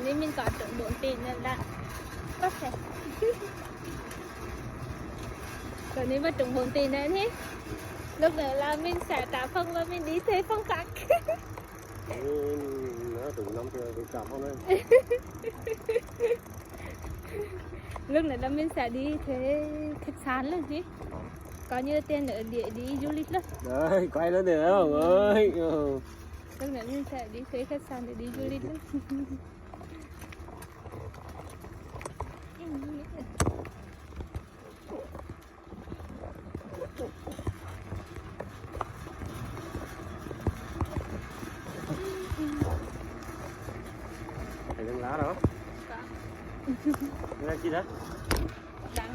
นี้mình có tưởng 4 tiền nên là có thể rồi nếu mà trúng 4 tiền này thế lúc nữa là mình sẽ trả phân và mình đi thuê phong cách nó từ năm thì trả phong lên lúc này là mình sẽ đi thuê khách sạn luôn chứ có như tiền ở địa đi du lịch luôn đấy quay nó được không ơi lúc này mình sẽ đi thuê khách sạn để đi du lịch luôn thấy lá đó cái này chi đó đang